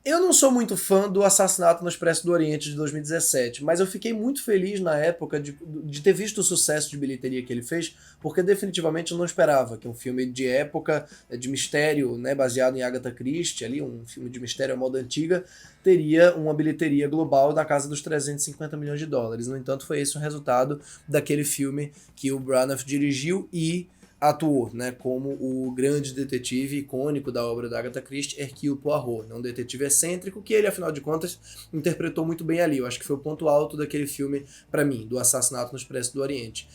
Eu não sou muito fã do Assassinato no Expresso do Oriente de 2017, mas eu fiquei muito feliz na época de ter visto o sucesso de bilheteria que ele fez, porque definitivamente eu não esperava que um filme de época, de mistério, né, baseado em Agatha Christie, ali, um filme de mistério à moda antiga, teria uma bilheteria global na casa dos 350 milhões de dólares. No entanto, foi esse o resultado daquele filme que o Branagh dirigiu e atuou, né, como o grande detetive icônico da obra da Agatha Christie, Hercule Poirot, né, um detetive excêntrico que ele, afinal de contas, interpretou muito bem ali. Eu acho que foi o ponto alto daquele filme para mim, do Assassinato no Expresso do Oriente.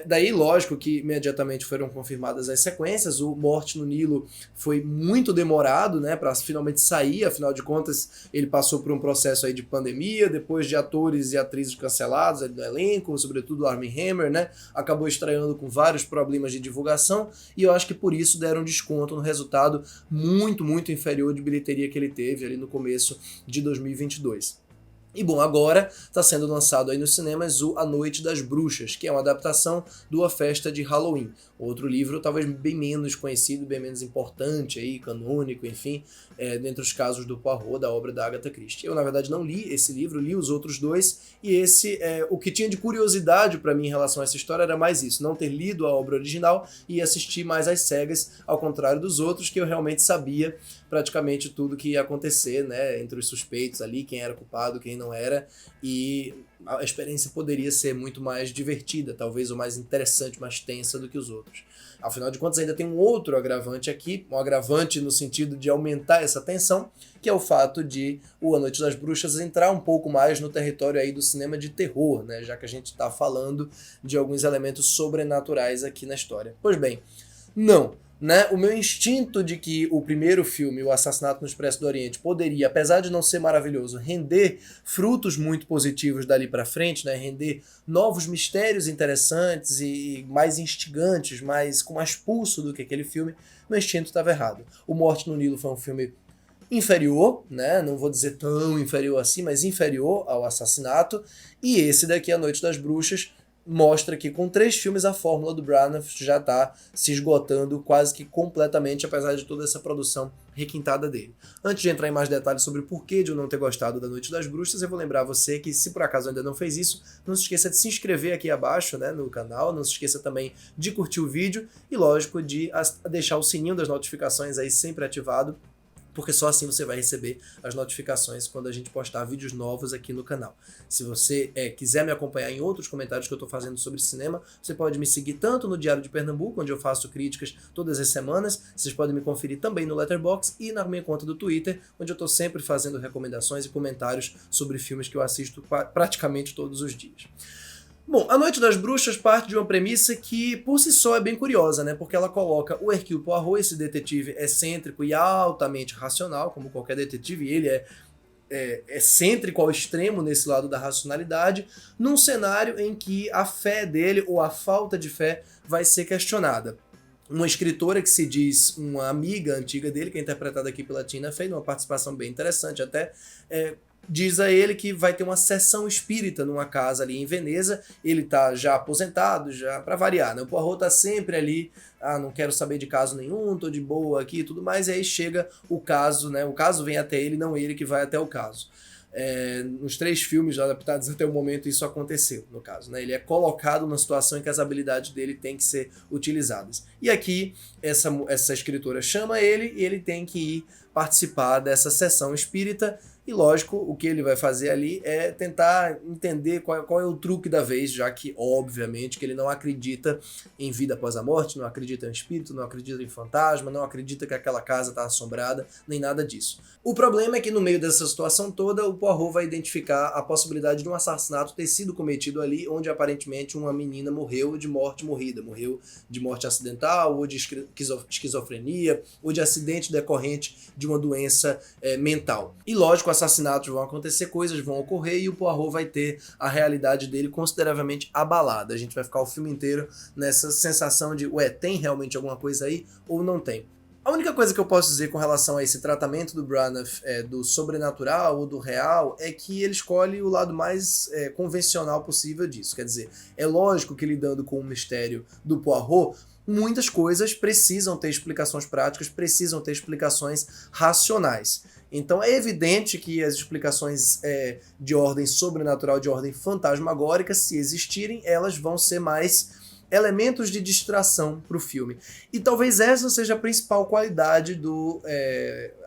Daí, lógico que imediatamente foram confirmadas as sequências. O Morte no Nilo foi muito demorado, né, para finalmente sair. Afinal de contas, ele passou por um processo aí de pandemia, depois de atores e atrizes cancelados ali no elenco, sobretudo o Armie Hammer, né, acabou estreando com vários problemas de divulgação, e eu acho que por isso deram desconto no resultado muito inferior de bilheteria que ele teve ali no começo de 2022. E bom, agora está sendo lançado aí nos cinemas o A Noite das Bruxas, que é uma adaptação do A Festa de Halloween. Outro livro talvez bem menos conhecido, bem menos importante, aí, canônico, enfim, dentre os casos do Poirot, da obra da Agatha Christie. Eu, na verdade, não li esse livro, li os outros dois, e o que tinha de curiosidade para mim em relação a essa história era mais isso, não ter lido a obra original e assistir mais às cegas, ao contrário dos outros, que eu realmente sabia praticamente tudo que ia acontecer, né, entre os suspeitos ali, quem era culpado, quem não era, e a experiência poderia ser muito mais divertida, talvez, ou mais interessante, mais tensa do que os outros. Afinal de contas, ainda tem um outro agravante aqui, um agravante no sentido de aumentar essa tensão, que é o fato de o A Noite das Bruxas entrar um pouco mais no território aí do cinema de terror, né, já que a gente está falando de alguns elementos sobrenaturais aqui na história. Pois bem, não. Né? O meu instinto de que o primeiro filme, O Assassinato no Expresso do Oriente, poderia, apesar de não ser maravilhoso, render frutos muito positivos dali para frente, né? Render novos mistérios interessantes e mais instigantes, com mais pulso do que aquele filme, meu instinto estava errado. O Morte no Nilo foi um filme inferior, né? Não vou dizer tão inferior assim, mas inferior ao Assassinato, e esse daqui, A Noite das Bruxas, mostra que com 3 filmes a fórmula do Branagh já está se esgotando quase que completamente, apesar de toda essa produção requintada dele. Antes de entrar em mais detalhes sobre o porquê de eu não ter gostado da Noite das Bruxas, eu vou lembrar você que, se por acaso ainda não fez isso, não se esqueça de se inscrever aqui abaixo, né, no canal, não se esqueça também de curtir o vídeo e, lógico, de deixar o sininho das notificações aí sempre ativado, porque só assim você vai receber as notificações quando a gente postar vídeos novos aqui no canal. Se você quiser me acompanhar em outros comentários que eu estou fazendo sobre cinema, você pode me seguir tanto no Diário de Pernambuco, onde eu faço críticas todas as semanas, vocês podem me conferir também no Letterboxd e na minha conta do Twitter, onde eu estou sempre fazendo recomendações e comentários sobre filmes que eu assisto praticamente todos os dias. Bom, A Noite das Bruxas parte de uma premissa que, por si só, é bem curiosa, né? Porque ela coloca o Hercule Poirot, esse detetive excêntrico e altamente racional, como qualquer detetive, e ele é excêntrico ao extremo nesse lado da racionalidade, num cenário em que a fé dele, ou a falta de fé, vai ser questionada. Uma escritora que se diz uma amiga antiga dele, que é interpretada aqui pela Tina Fey, numa participação bem interessante até, diz a ele que vai ter uma sessão espírita numa casa ali em Veneza. Ele tá já aposentado, já para variar, né? O Poirot tá sempre ali, não quero saber de caso nenhum, tô de boa aqui e tudo mais, e aí chega o caso, né? O caso vem até ele, não ele que vai até o caso. Nos 3 filmes adaptados até o momento isso aconteceu, no caso, né? Ele é colocado numa situação em que as habilidades dele têm que ser utilizadas. E aqui essa escritora chama ele e ele tem que ir participar dessa sessão espírita. E lógico, o que ele vai fazer ali é tentar entender qual é o truque da vez, já que, obviamente, que ele não acredita em vida após a morte, não acredita em espírito, não acredita em fantasma, não acredita que aquela casa está assombrada, nem nada disso. O problema é que, no meio dessa situação toda, o Poirot vai identificar a possibilidade de um assassinato ter sido cometido ali, onde aparentemente uma menina morreu de morte morrida, morreu de morte acidental, ou de esquizofrenia, ou de acidente decorrente de uma doença mental. E lógico, assassinatos vão acontecer, coisas vão ocorrer e o Poirot vai ter a realidade dele consideravelmente abalada. A gente vai ficar o filme inteiro nessa sensação de, tem realmente alguma coisa aí ou não tem? A única coisa que eu posso dizer com relação a esse tratamento do Branagh, do sobrenatural ou do real, é que ele escolhe o lado mais convencional possível disso. Quer dizer, é lógico que lidando com o mistério do Poirot, muitas coisas precisam ter explicações práticas, precisam ter explicações racionais. Então é evidente que as explicações de ordem sobrenatural, de ordem fantasmagórica, se existirem, elas vão ser mais elementos de distração para o filme. E talvez essa seja a principal qualidade do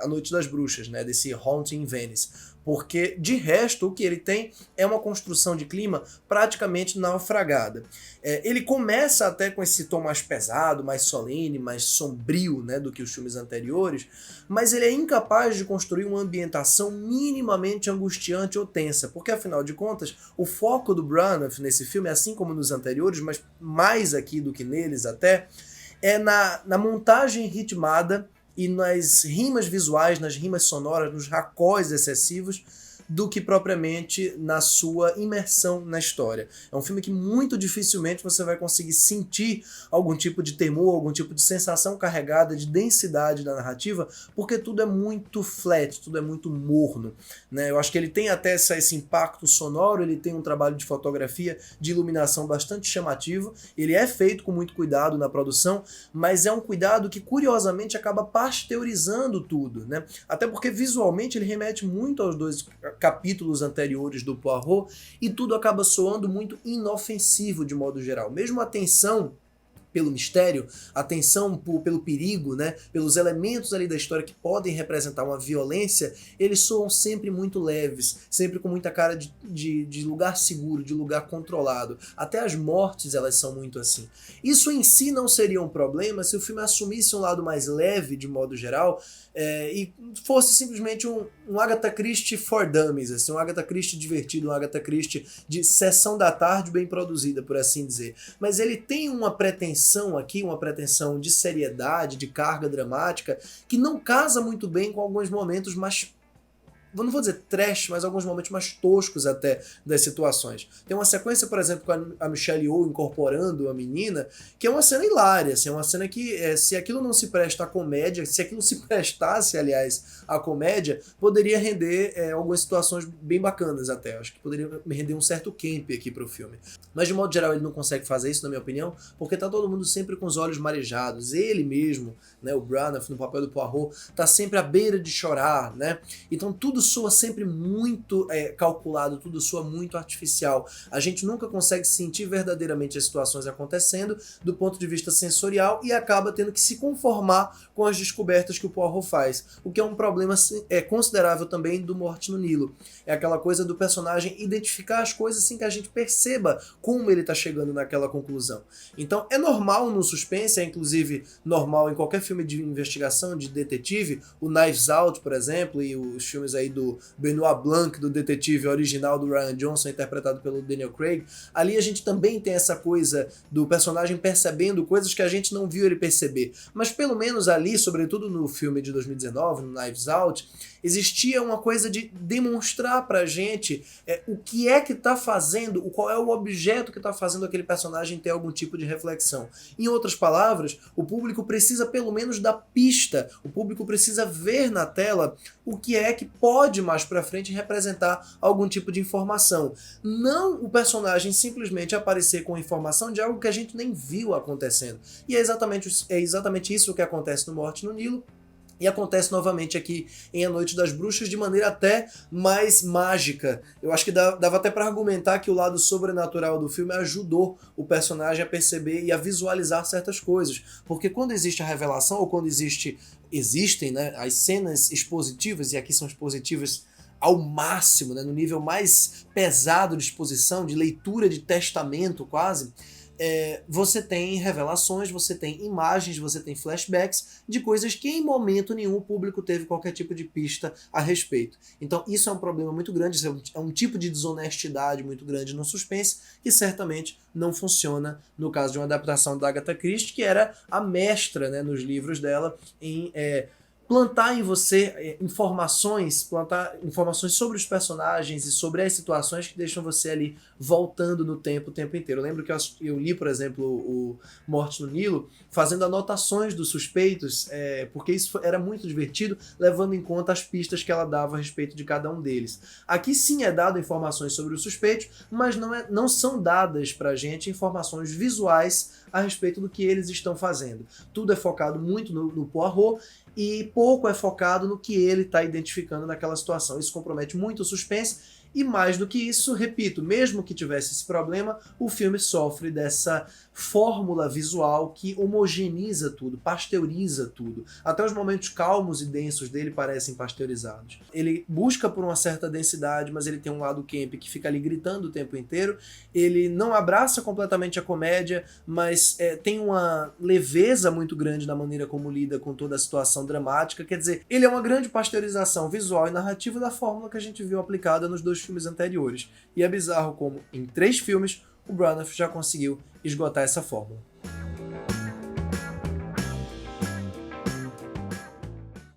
A Noite das Bruxas, né, desse Haunting in Venice. Porque, de resto, o que ele tem é uma construção de clima praticamente naufragada. Ele começa até com esse tom mais pesado, mais solene, mais sombrio, né, do que os filmes anteriores, mas ele é incapaz de construir uma ambientação minimamente angustiante ou tensa, porque, afinal de contas, o foco do Branagh nesse filme, assim como nos anteriores, mas mais aqui do que neles até, é na montagem ritmada e nas rimas visuais, nas rimas sonoras, nos racós excessivos, do que propriamente na sua imersão na história. É um filme que muito dificilmente você vai conseguir sentir algum tipo de temor, algum tipo de sensação carregada de densidade da narrativa, porque tudo é muito flat, tudo é muito morno, né? Eu acho que ele tem até esse impacto sonoro, ele tem um trabalho de fotografia, de iluminação bastante chamativo, ele é feito com muito cuidado na produção, mas é um cuidado que curiosamente acaba pasteurizando tudo, né? Até porque visualmente ele remete muito aos dois capítulos anteriores do Poirot e tudo acaba soando muito inofensivo de modo geral. Mesmo a tensão pelo mistério, a tensão pelo perigo, né, pelos elementos ali da história que podem representar uma violência, eles soam sempre muito leves, sempre com muita cara de lugar seguro, de lugar controlado. Até as mortes, elas são muito assim. Isso em si não seria um problema se o filme assumisse um lado mais leve, de modo geral, e fosse simplesmente um Agatha Christie for Dummies, assim, um Agatha Christie divertido, um Agatha Christie de sessão da tarde bem produzida, por assim dizer. Mas ele tem uma pretensão aqui, uma pretensão de seriedade, de carga dramática, que não casa muito bem com alguns momentos mais, eu não vou dizer trash, mas alguns momentos mais toscos até das situações. Tem uma sequência, por exemplo, com a Michelle Yeoh incorporando a menina, que é uma cena hilária, assim, é uma cena que, se aquilo não se presta à comédia, se aquilo se prestasse, aliás, à comédia, poderia render algumas situações bem bacanas até. Acho que poderia render um certo camp aqui pro filme. Mas, de modo geral, ele não consegue fazer isso, na minha opinião, porque tá todo mundo sempre com os olhos marejados. Ele mesmo, né, o Branagh, no papel do Poirot, tá sempre à beira de chorar, né? Então tudo soa sempre muito calculado, tudo soa muito artificial. A gente nunca consegue sentir verdadeiramente as situações acontecendo do ponto de vista sensorial e acaba tendo que se conformar com as descobertas que o Poirot faz. O que é um problema considerável também do Morte no Nilo. É aquela coisa do personagem identificar as coisas sem que a gente perceba como ele está chegando naquela conclusão. Então é normal no suspense, é inclusive normal em qualquer filme de investigação, de detetive, o Knives Out, por exemplo, e os filmes aí do Benoit Blanc, do detetive original do Rian Johnson, interpretado pelo Daniel Craig. Ali a gente também tem essa coisa do personagem percebendo coisas que a gente não viu ele perceber. Mas pelo menos ali, sobretudo no filme de 2019, no Knives Out, existia uma coisa de demonstrar pra gente o que é que tá fazendo, qual é o objeto que tá fazendo aquele personagem ter algum tipo de reflexão. Em outras palavras, o público precisa pelo menos da pista, o público precisa ver na tela o que é que pode mais pra frente representar algum tipo de informação. Não o personagem simplesmente aparecer com informação de algo que a gente nem viu acontecendo. E é exatamente isso que acontece no Morte no Nilo. E acontece novamente aqui em A Noite das Bruxas de maneira até mais mágica. Eu acho que dava até para argumentar que o lado sobrenatural do filme ajudou o personagem a perceber e a visualizar certas coisas. Porque quando existe a revelação, ou quando existem, né, as cenas expositivas, e aqui são expositivas ao máximo, né, no nível mais pesado de exposição, de leitura de testamento quase, você tem revelações, você tem imagens, você tem flashbacks de coisas que em momento nenhum o público teve qualquer tipo de pista a respeito. Então isso é um problema muito grande, isso é um tipo de desonestidade muito grande no suspense que certamente não funciona no caso de uma adaptação da Agatha Christie, que era a mestra, né, nos livros dela em plantar em você plantar informações sobre os personagens e sobre as situações que deixam você ali voltando no tempo o tempo inteiro. Eu lembro que eu li, por exemplo, o Morte no Nilo, fazendo anotações dos suspeitos, porque isso era muito divertido, levando em conta as pistas que ela dava a respeito de cada um deles. Aqui sim é dado informações sobre os suspeitos, mas não são dadas pra gente informações visuais a respeito do que eles estão fazendo. Tudo é focado muito no Poirot, e pouco é focado no que ele está identificando naquela situação. Isso compromete muito o suspense, e mais do que isso, repito, mesmo que tivesse esse problema, o filme sofre dessa fórmula visual que homogeneiza tudo, pasteuriza tudo. Até os momentos calmos e densos dele parecem pasteurizados. Ele busca por uma certa densidade, mas ele tem um lado camp que fica ali gritando o tempo inteiro. Ele não abraça completamente a comédia, mas tem uma leveza muito grande na maneira como lida com toda a situação dramática. Quer dizer, ele é uma grande pasteurização visual e narrativa da fórmula que a gente viu aplicada nos dois filmes anteriores. E é bizarro como, em 3 filmes, o Branoff já conseguiu esgotar essa fórmula.